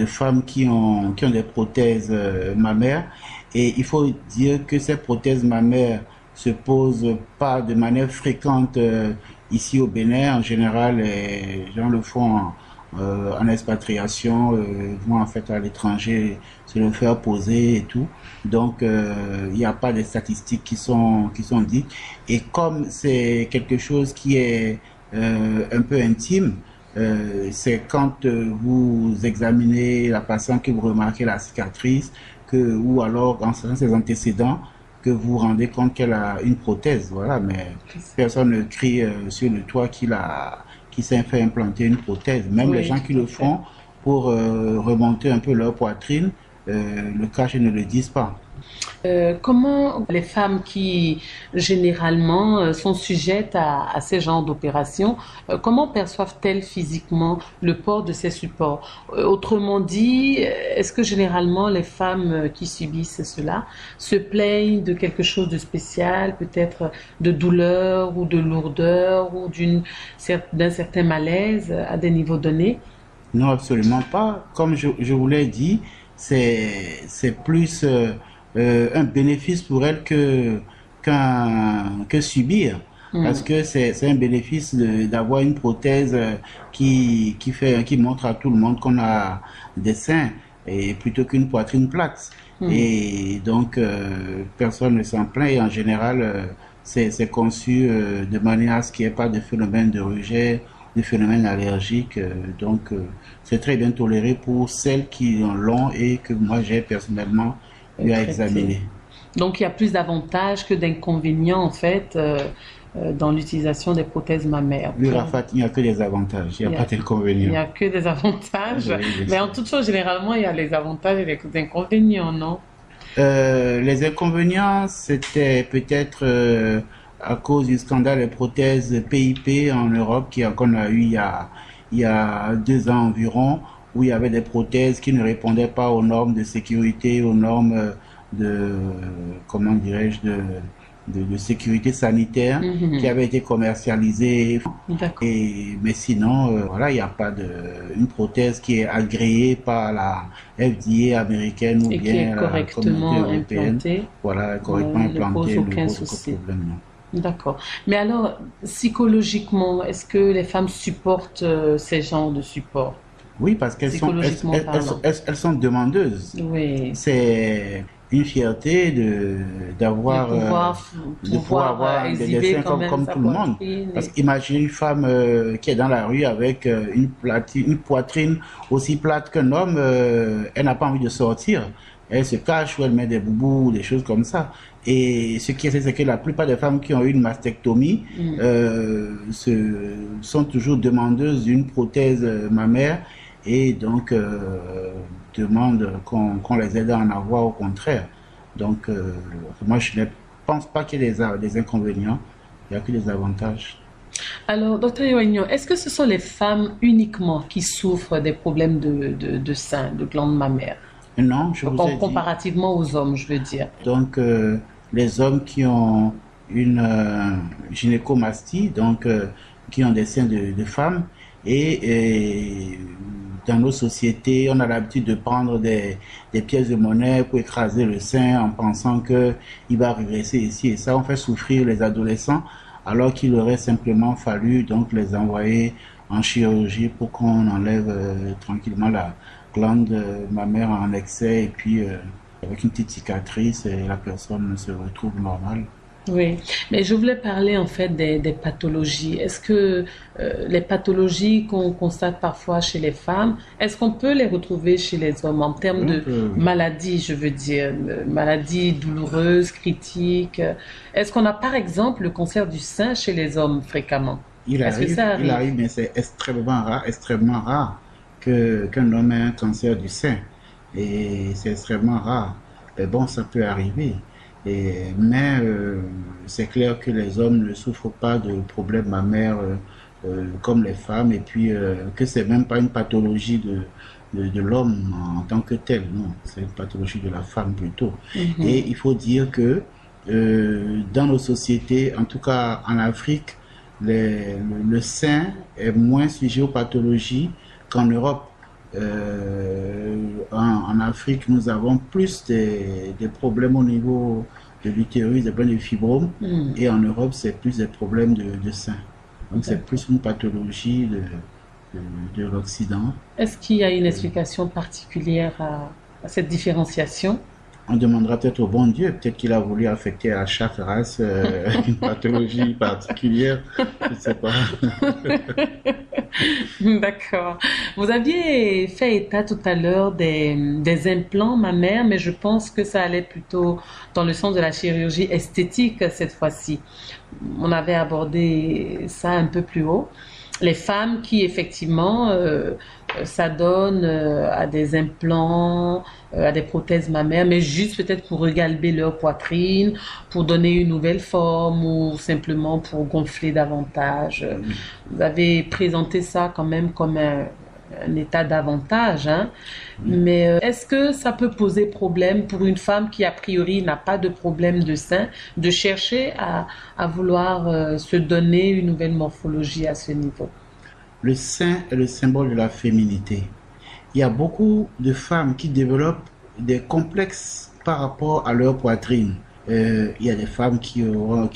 femmes qui ont des prothèses mammaires, et il faut dire que ces prothèses mammaires se posent pas de manière fréquente ici au Bénin. En général, les gens le font en expatriation, vont en fait à l'étranger se le faire poser et tout. Donc il n'y a pas de statistiques qui sont dites, et comme c'est quelque chose qui est un peu intime, c'est quand vous examinez la patiente que vous remarquez la cicatrice, ou alors en sachant ses antécédents, que vous vous rendez compte qu'elle a une prothèse. Voilà, mais personne ne crie sur le toit qui s'est fait implanter une prothèse. Même les gens qui le font pour remonter un peu leur poitrine, le cachent et ne le disent pas. Comment les femmes qui généralement sont sujettes à ces genres d'opérations, comment perçoivent-elles physiquement le port de ces supports? Autrement dit, est-ce que généralement les femmes qui subissent cela se plaignent de quelque chose de spécial, peut-être de douleur ou de lourdeur ou d'un certain malaise à des niveaux donnés? Non, absolument pas. Comme je vous l'ai dit, c'est plus un bénéfice pour elle que subir, parce que c'est un bénéfice d'avoir une prothèse qui montre à tout le monde qu'on a des seins, et plutôt qu'une poitrine plate. Et donc personne ne s'en plaint, et en général c'est conçu de manière à ce qu'il n'y ait pas de phénomène de rejet, de phénomène allergique, donc c'est très bien toléré pour celles qui en l'ont et que moi j'ai personnellement eu à examiner. Donc il y a plus d'avantages que d'inconvénients en fait dans l'utilisation des prothèses mammaires. Oui, Rafat, il n'y a que des avantages, il n'y a pas d'inconvénients. Il n'y a que des avantages, oui, mais en toute chose, généralement, il y a les avantages et les inconvénients, non? Les inconvénients, c'était peut-être à cause du scandale des prothèses PIP en Europe qu'on a eu il y a 2 ans environ, où il y avait des prothèses qui ne répondaient pas aux normes de sécurité, aux normes comment dirais-je, de sécurité sanitaire qui avait été commercialisée. Mais sinon, voilà, il n'y a pas une prothèse qui est agréée par la FDA américaine ou bien la communauté européenne. Voilà, correctement implantée, ne pose aucun problème. D'accord. Mais alors, psychologiquement, est-ce que les femmes supportent ces genres de support? Oui, parce qu'elles elles sont demandeuses. Oui. C'est une fierté d'avoir de pouvoir avoir des dessins comme tout le monde. Parce qu'imagine une femme qui est dans la rue avec une poitrine aussi plate qu'un homme, elle n'a pas envie de sortir. Elle se cache ou elle met des boubous, des choses comme ça. Et ce qui est, c'est que la plupart des femmes qui ont eu une mastectomie sont toujours demandeuses d'une prothèse mammaire et donc demandent qu'on les aide à en avoir au contraire. Donc moi je ne pense pas qu'il y ait des inconvénients, il n'y a que des avantages. Alors, docteur Yoignon, est-ce que ce sont les femmes uniquement qui souffrent des problèmes de sein, de glande mammaire? Non, je vous ai dit. Comparativement aux hommes, je veux dire. Donc, les hommes qui ont une gynécomastie, donc qui ont des seins de femmes, et dans nos sociétés, on a l'habitude de prendre des pièces de monnaie pour écraser le sein en pensant qu'il va régresser ici et ça. On fait souffrir les adolescents alors qu'il aurait simplement fallu donc les envoyer en chirurgie pour qu'on enlève tranquillement la glande mammaire en excès et puis avec une petite cicatrice et la personne se retrouve normale. Oui, mais je voulais parler en fait des pathologies. Est-ce que les pathologies qu'on constate parfois chez les femmes, est-ce qu'on peut les retrouver chez les hommes en termes de maladies, je veux dire, maladies douloureuses, critiques? Est-ce qu'on a par exemple le cancer du sein chez les hommes fréquemment? Il arrive, mais c'est extrêmement rare qu'un homme ait un cancer du sein. Et c'est extrêmement rare. Mais bon, ça peut arriver. Mais c'est clair que les hommes ne souffrent pas de problèmes mammaires comme les femmes et puis que c'est même pas une pathologie de l'homme en tant que tel, non, c'est une pathologie de la femme plutôt. Et il faut dire que dans nos sociétés, en tout cas en Afrique, le sein est moins sujet aux pathologies qu'en Europe. En Afrique, nous avons plus des problèmes au niveau de l'utérus, des problèmes de fibromes, et en Europe, c'est plus des problèmes de sein. Donc, c'est plus une pathologie de l'Occident. Est-ce qu'il y a une explication particulière à cette différenciation? On demandera peut-être au bon Dieu, peut-être qu'il a voulu affecter à chaque race une pathologie particulière, je ne sais pas. D'accord. Vous aviez fait état tout à l'heure des implants mammaires, mais je pense que ça allait plutôt dans le sens de la chirurgie esthétique cette fois-ci. On avait abordé ça un peu plus haut. Les femmes qui effectivement s'adonnent à des implants, à des prothèses mammaires, mais juste peut-être pour regalber leur poitrine, pour donner une nouvelle forme ou simplement pour gonfler davantage. Vous avez présenté ça quand même comme un état d'avantage, hein? Mais est-ce que ça peut poser problème pour une femme qui a priori n'a pas de problème de sein, de chercher à vouloir se donner une nouvelle morphologie à ce niveau? Le sein est le symbole de la féminité. Il y a beaucoup de femmes qui développent des complexes par rapport à leur poitrine. Il y a des femmes qui ont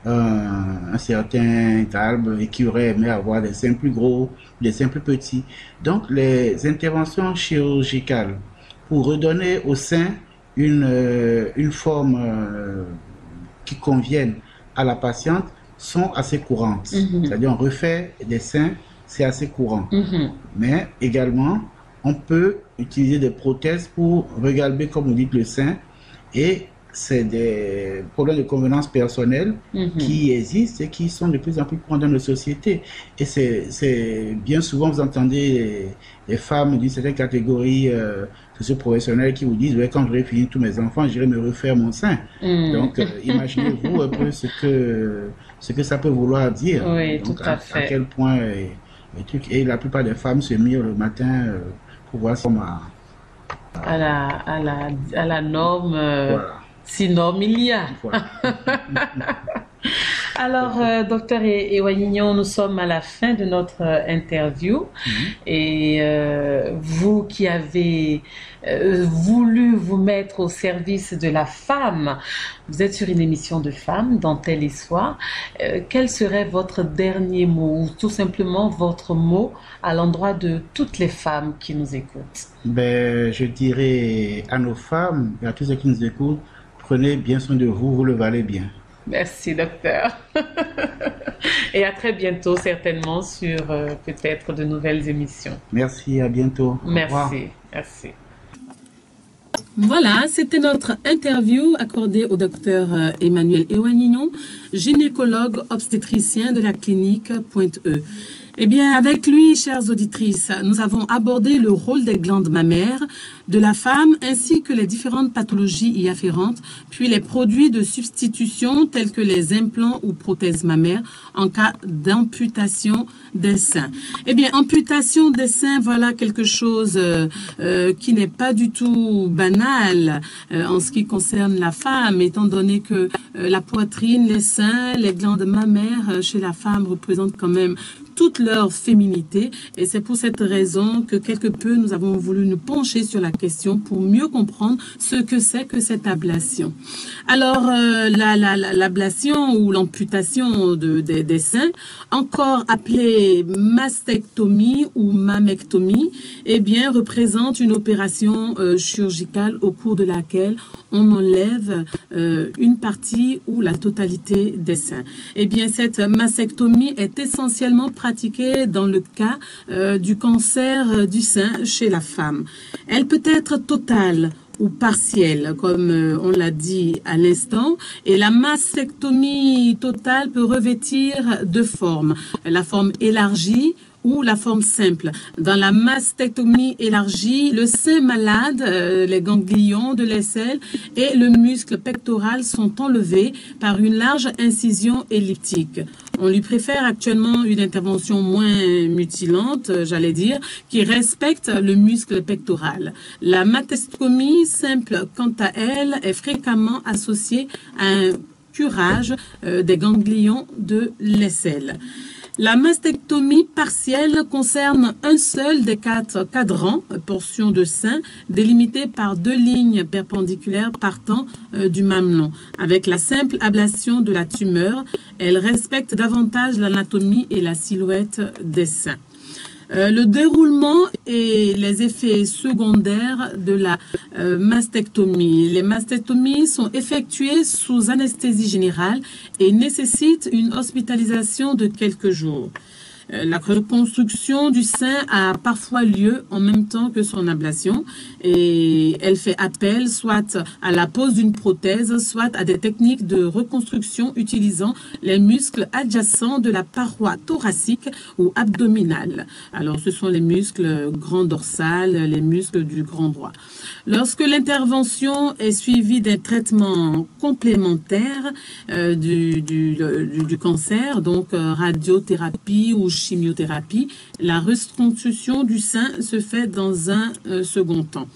un certain galbe et qui auraient aimé avoir des seins plus gros, des seins plus petits. Donc les interventions chirurgicales pour redonner au sein une forme qui convienne à la patiente sont assez courantes. C'est-à-dire on refait des seins, c'est assez courant. Mais également, on peut utiliser des prothèses pour regalber, comme vous dites, le sein. Et c'est des problèmes de convenance personnelle qui existent et qui sont de plus en plus courants dans nos sociétés. Et c'est bien souvent, vous entendez les femmes d'une certaine catégorie socio-professionnelle qui vous disent, ouais, quand j'aurai fini tous mes enfants, j'irai me refaire mon sein. Donc, imaginez-vous un peu ce que ça peut vouloir dire. Oui, donc, tout à fait. À quel point et la plupart des femmes se mirent le matin pour voir si on à la norme voilà. Sinon, il y a. Voilà. Alors, docteur Ewanignon, nous sommes à la fin de notre interview et vous qui avez voulu vous mettre au service de la femme, vous êtes sur une émission de femmes, Dentelle et Soie. Quel serait votre dernier mot ou tout simplement votre mot à l'endroit de toutes les femmes qui nous écoutent? Ben, je dirais à nos femmes et à tous ceux qui nous écoutent, prenez bien soin de vous, vous le valez bien. Merci, docteur. Et à très bientôt, certainement, sur peut-être de nouvelles émissions. Merci, à bientôt. Au revoir. Merci, merci. Voilà, c'était notre interview accordée au docteur Emmanuel Ewanignon, gynécologue obstétricien de la clinique Pointe-E. Eh bien, avec lui, chères auditrices, nous avons abordé le rôle des glandes mammaires de la femme ainsi que les différentes pathologies y afférentes, puis les produits de substitution tels que les implants ou prothèses mammaires en cas d'amputation des seins. Eh bien, amputation des seins, voilà quelque chose qui n'est pas du tout banal en ce qui concerne la femme, étant donné que la poitrine, les seins, les glandes mammaires chez la femme représentent quand même toute leur féminité, et c'est pour cette raison que quelque peu nous avons voulu nous pencher sur la question pour mieux comprendre ce que c'est que cette ablation. Alors l'ablation ou l'amputation des seins, encore appelée mastectomie ou mammectomie, eh bien représente une opération chirurgicale au cours de laquelle on enlève une partie ou la totalité des seins. Eh bien cette mastectomie est essentiellement pratiquée dans le cas du cancer du sein chez la femme. Elle peut être totale ou partielle, comme on l'a dit à l'instant, et la mastectomie totale peut revêtir deux formes, la forme élargie ou la forme simple. Dans la mastectomie élargie, le sein malade, les ganglions de l'aisselle et le muscle pectoral sont enlevés par une large incision elliptique. On lui préfère actuellement une intervention moins mutilante, j'allais dire, qui respecte le muscle pectoral. La mastectomie simple, quant à elle, est fréquemment associée à un curage des ganglions de l'aisselle. La mastectomie partielle concerne un seul des 4 cadrans, portions de sein, délimitées par 2 lignes perpendiculaires partant du mamelon. Avec la simple ablation de la tumeur, elle respecte davantage l'anatomie et la silhouette des seins. Le déroulement et les effets secondaires de la mastectomie. Les mastectomies sont effectuées sous anesthésie générale et nécessitent une hospitalisation de quelques jours. La reconstruction du sein a parfois lieu en même temps que son ablation et elle fait appel soit à la pose d'une prothèse, soit à des techniques de reconstruction utilisant les muscles adjacents de la paroi thoracique ou abdominale. Alors, ce sont les muscles grand dorsal, les muscles du grand droit. Lorsque l'intervention est suivie d'un traitement complémentaire du cancer, donc radiothérapie ou chimiothérapie, la reconstruction du sein se fait dans un second temps.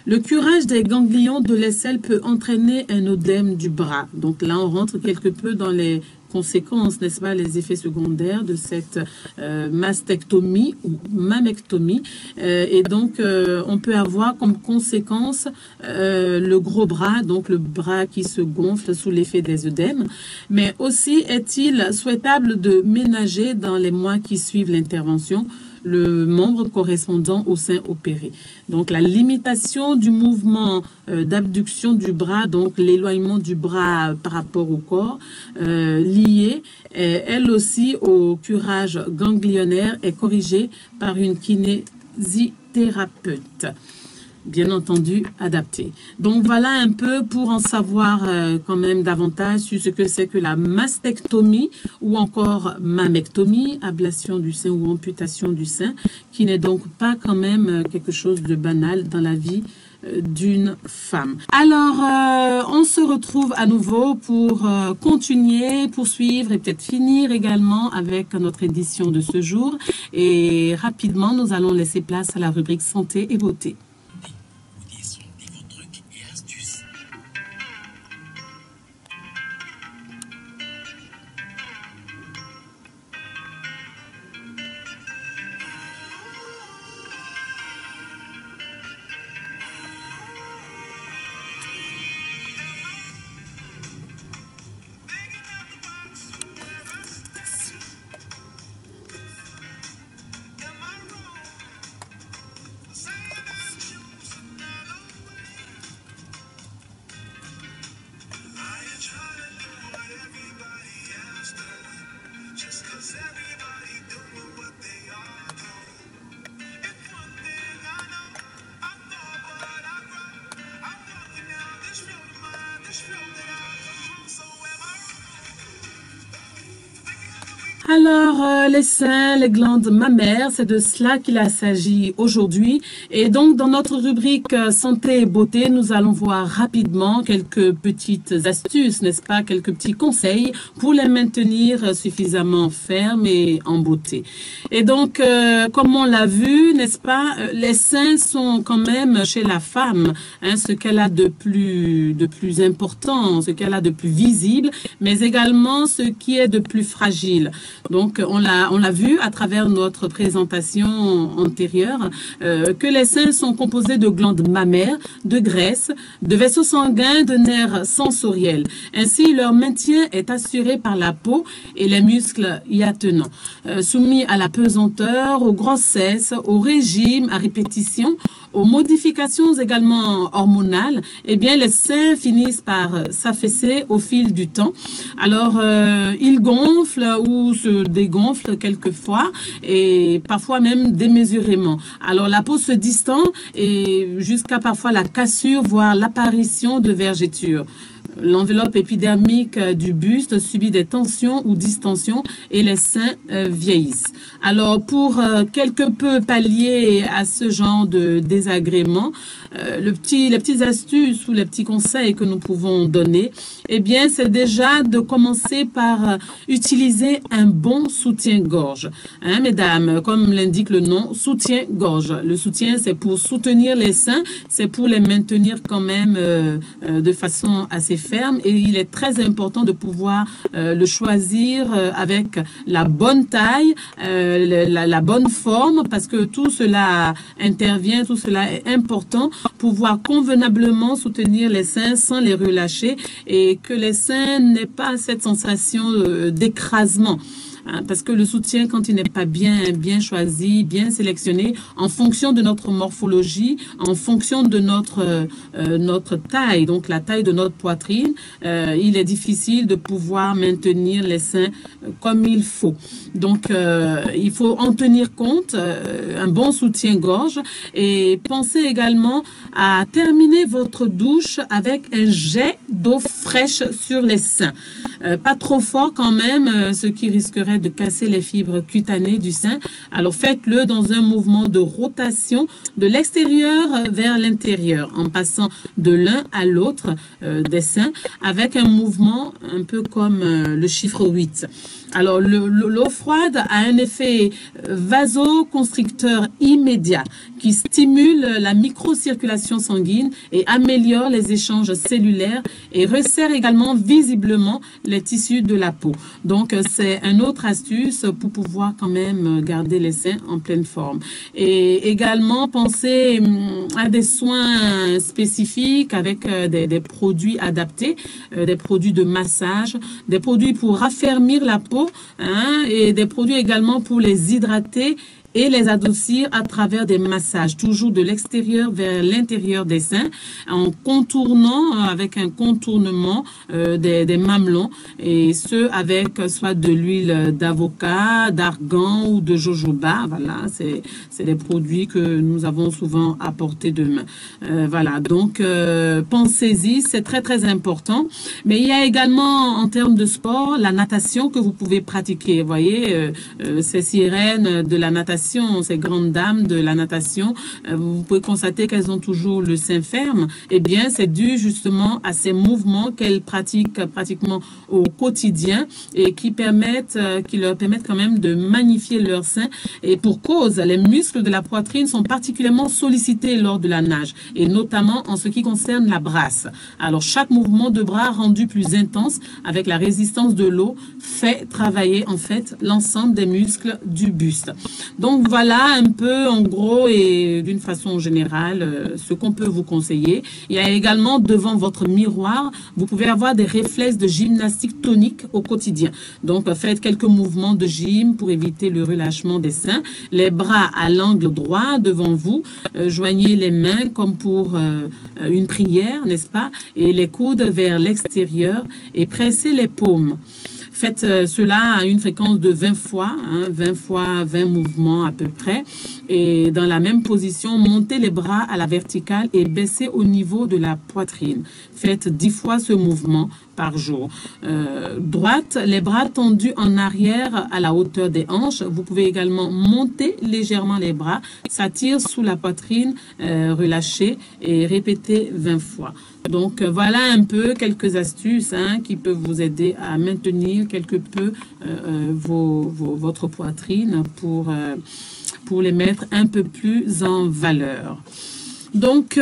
Le curage des ganglions de l'aisselle peut entraîner un œdème du bras. Donc là, on rentre quelque peu dans les conséquences, n'est-ce pas, les effets secondaires de cette mastectomie ou mammectomie. Et donc, on peut avoir comme conséquence le gros bras, donc le bras qui se gonfle sous l'effet des œdèmes. Mais aussi, est-il souhaitable de ménager dans les mois qui suivent l'intervention le membre correspondant au sein opéré. Donc la limitation du mouvement d'abduction du bras, donc l'éloignement du bras par rapport au corps, liée elle aussi au curage ganglionnaire, est corrigée par une kinésithérapeute. Bien entendu adapté. Donc voilà un peu pour en savoir quand même davantage sur ce que c'est que la mastectomie ou encore mammectomie, ablation du sein ou amputation du sein, qui n'est donc pas quand même quelque chose de banal dans la vie d'une femme. Alors, on se retrouve à nouveau pour continuer, poursuivre et peut-être finir également avec notre édition de ce jour. Et rapidement, nous allons laisser place à la rubrique santé et beauté. Alors, les seins, les glandes mammaires, c'est de cela qu'il s'agit aujourd'hui. Et donc, dans notre rubrique santé et beauté, nous allons voir rapidement quelques petites astuces, n'est-ce pas, quelques petits conseils pour les maintenir suffisamment fermes et en beauté. Et donc, comme on l'a vu, n'est-ce pas, les seins sont quand même chez la femme, hein, ce qu'elle a de plus important, ce qu'elle a de plus visible, mais également ce qui est de plus fragile. Donc, on l'a vu à travers notre présentation antérieure que les seins sont composés de glandes mammaires, de graisse, de vaisseaux sanguins, de nerfs sensoriels. Ainsi, leur maintien est assuré par la peau et les muscles y attenants. Soumis à la pesanteur, aux grossesses, au régime, à répétition, aux modifications également hormonales, eh bien, les seins finissent par s'affaisser au fil du temps. Alors, ils gonflent ou se dégonflent quelquefois et parfois même démesurément. Alors, la peau se distend et jusqu'à parfois la cassure, voire l'apparition de vergetures. L'enveloppe épidermique du buste subit des tensions ou distensions et les seins vieillissent. Alors, pour quelque peu pallier à ce genre de désagrément, les petites astuces ou les petits conseils que nous pouvons donner, eh bien, c'est déjà de commencer par utiliser un bon soutien-gorge. Hein, mesdames, comme l'indique le nom, soutien-gorge. Le soutien, c'est pour soutenir les seins, c'est pour les maintenir quand même de façon assez ferme, et il est très important de pouvoir le choisir avec la bonne taille, la bonne forme, parce que tout cela intervient, tout cela est important, pouvoir convenablement soutenir les seins sans les relâcher et que les seins n'aient pas cette sensation d'écrasement. Parce que le soutien, quand il n'est pas bien choisi, bien sélectionné, en fonction de notre morphologie, en fonction de notre taille, donc la taille de notre poitrine, il est difficile de pouvoir maintenir les seins comme il faut. Donc, il faut en tenir compte, un bon soutien-gorge, et pensez également à terminer votre douche avec un jet d'eau fraîche sur les seins. Pas trop fort quand même, ce qui risquerait de casser les fibres cutanées du sein. Alors faites-le dans un mouvement de rotation de l'extérieur vers l'intérieur, en passant de l'un à l'autre des seins, avec un mouvement un peu comme le chiffre 8. Alors, l'eau froide a un effet vasoconstricteur immédiat qui stimule la microcirculation sanguine et améliore les échanges cellulaires et resserre également visiblement les tissus de la peau. Donc, c'est une autre astuce pour pouvoir quand même garder les seins en pleine forme. Et également, pensez à des soins spécifiques avec des produits adaptés, des produits de massage, des produits pour raffermir la peau, et des produits également pour les hydrater et les adoucir à travers des massages, toujours de l'extérieur vers l'intérieur des seins, en contournant, avec un contournement des mamelons, et ce avec soit de l'huile d'avocat, d'argan ou de jojoba. Voilà, c'est des produits que nous avons souvent à portée de main. Voilà, donc pensez-y, c'est très très important. Mais il y a également en termes de sport la natation que vous pouvez pratiquer. Vous voyez, ces sirènes de la natation, ces grandes dames de la natation, vous pouvez constater qu'elles ont toujours le sein ferme. Eh bien, c'est dû justement à ces mouvements qu'elles pratiquent pratiquement au quotidien et qui leur permettent quand même de magnifier leur sein. Et pour cause, les muscles de la poitrine sont particulièrement sollicités lors de la nage, et notamment en ce qui concerne la brasse. Alors, chaque mouvement de bras rendu plus intense avec la résistance de l'eau fait travailler en fait l'ensemble des muscles du buste. Donc, voilà un peu en gros et d'une façon générale ce qu'on peut vous conseiller. Il y a également devant votre miroir, vous pouvez avoir des réflexes de gymnastique tonique au quotidien. Donc faites quelques mouvements de gym pour éviter le relâchement des seins. Les bras à l'angle droit devant vous, joignez les mains comme pour une prière, n'est-ce pas? Et les coudes vers l'extérieur et pressez les paumes. Faites cela à une fréquence de 20 fois, 20 mouvements à peu près. Et dans la même position, montez les bras à la verticale et baissez au niveau de la poitrine. Faites 10 fois ce mouvement par jour. Droite, les bras tendus en arrière à la hauteur des hanches. Vous pouvez également monter légèrement les bras, s'attire sous la poitrine, relâcher et répéter 20 fois. Donc voilà un peu quelques astuces qui peuvent vous aider à maintenir quelque peu votre poitrine pour les mettre un peu plus en valeur. Donc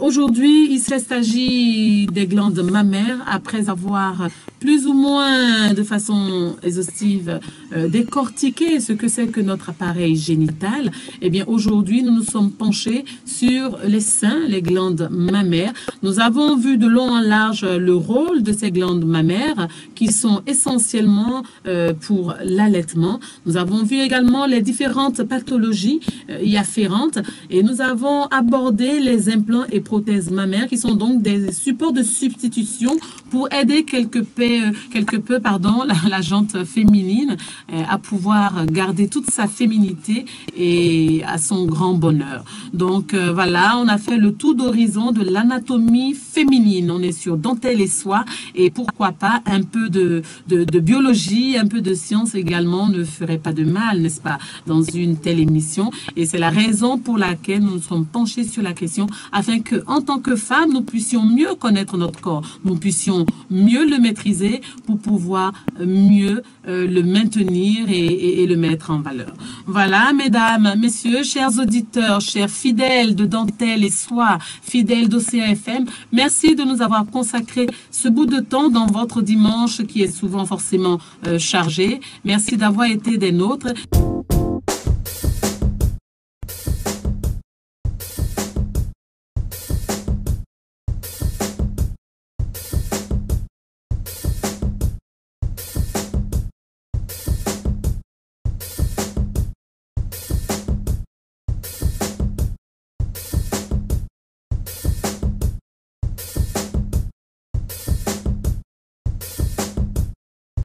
aujourd'hui, il s'agit des glandes mammaires après avoir plus ou moins de façon exhaustive décortiqué ce que c'est que notre appareil génital. Eh bien aujourd'hui, nous nous sommes penchés sur les seins, les glandes mammaires. Nous avons vu de long en large le rôle de ces glandes mammaires qui sont essentiellement pour l'allaitement. Nous avons vu également les différentes pathologies y afférentes et nous avons abordé les implants et prothèses mammaires qui sont donc des supports de substitution pour aider quelque peu la jante féminine à pouvoir garder toute sa féminité et à son grand bonheur. Donc voilà, on a fait le tour d'horizon de l'anatomie féminine. On est sur dentelle et soie et pourquoi pas un peu de biologie, un peu de science également ne ferait pas de mal, n'est-ce pas, dans une telle émission. Et c'est la raison pour laquelle nous nous sommes penchés sur la question afin que, en tant que femmes, nous puissions mieux connaître notre corps, nous puissions mieux le maîtriser pour pouvoir mieux le maintenir et le mettre en valeur. Voilà, mesdames, messieurs, chers auditeurs, chers fidèles de Dentelle et Soie, fidèles d'Océan FM, merci de nous avoir consacré ce bout de temps dans votre dimanche qui est souvent forcément chargé. Merci d'avoir été des nôtres.